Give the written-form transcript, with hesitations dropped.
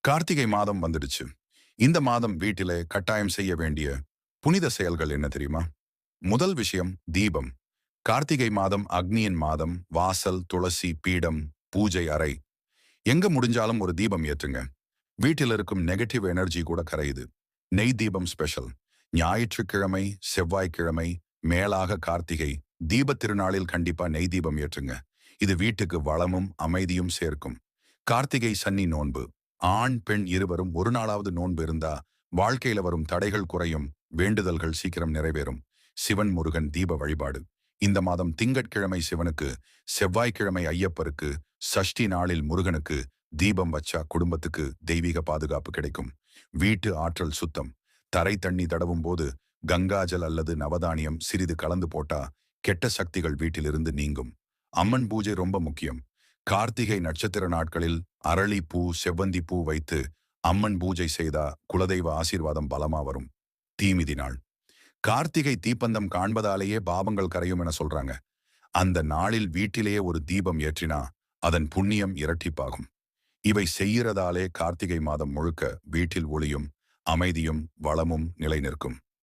கார்த்திகை மாதம் வந்துடுச்சு. இந்த மாதம் வீட்டிலே கட்டாயம் செய்ய வேண்டிய புனித செயல்கள் என்ன தெரியுமா? முதல் விஷயம் தீபம். கார்த்திகை மாதம் அக்னியின் மாதம். வாசல், துளசி, பீடம், பூஜை அறை எங்க முடிஞ்சாலும் ஒரு தீபம் ஏற்றுங்க. வீட்டில் இருக்கும் நெகட்டிவ் எனர்ஜி கூட கரையுது. நெய் தீபம் ஸ்பெஷல். ஞாயிற்றுக்கிழமை, செவ்வாய்க்கிழமை, மேலாக கார்த்திகை தீபத் திருநாளில் கண்டிப்பா நெய் தீபம் ஏற்றுங்க. இது வீட்டுக்கு வளமும் அமைதியும் சேர்க்கும். கார்த்திகை சன்னி நோன்பு. ஆண் பெண் இருவரும் ஒரு நாளாவது நோன்பு இருந்தா வாழ்க்கையில வரும் தடைகள் குறையும், வேண்டுதல்கள் சீக்கிரம் நிறைவேறும். சிவன் முருகன் தீப வழிபாடு. இந்த மாதம் திங்கட்கிழமை சிவனுக்கு, செவ்வாய்க்கிழமை ஐயப்பருக்கு, சஷ்டி நாளில் முருகனுக்கு தீபம் வச்சா குடும்பத்துக்கு தெய்வீக பாதுகாப்பு கிடைக்கும். வீட்டு ஆற்றல் சுத்தம். தரை தண்ணி தடவும் போது கங்காஜல் அல்லது நவதானியம் சிறிது கலந்து போட்டா கெட்ட சக்திகள் வீட்டிலிருந்து நீங்கும். அம்மன் பூஜை ரொம்ப முக்கியம். கார்த்திகை நட்சத்திர நாட்களில் அரளி பூ, செவ்வந்தி பூ வைத்து அம்மன் பூஜை செய்தா குலதெய்வ ஆசீர்வாதம் பலமா வரும். தீமிதி நாள். கார்த்திகை தீப்பந்தம் காண்பதாலேயே பாவங்கள் கரையும் என சொல்றாங்க. அந்த நாளில் வீட்டிலேயே ஒரு தீபம் ஏற்றினா அதன் புண்ணியம் இரட்டிப்பாகும். இவை செய்யறதாலே கார்த்திகை மாதம் முழுக்க வீட்டில் ஒளியும், அமைதியும், வளமும் நிலை நிற்கும்.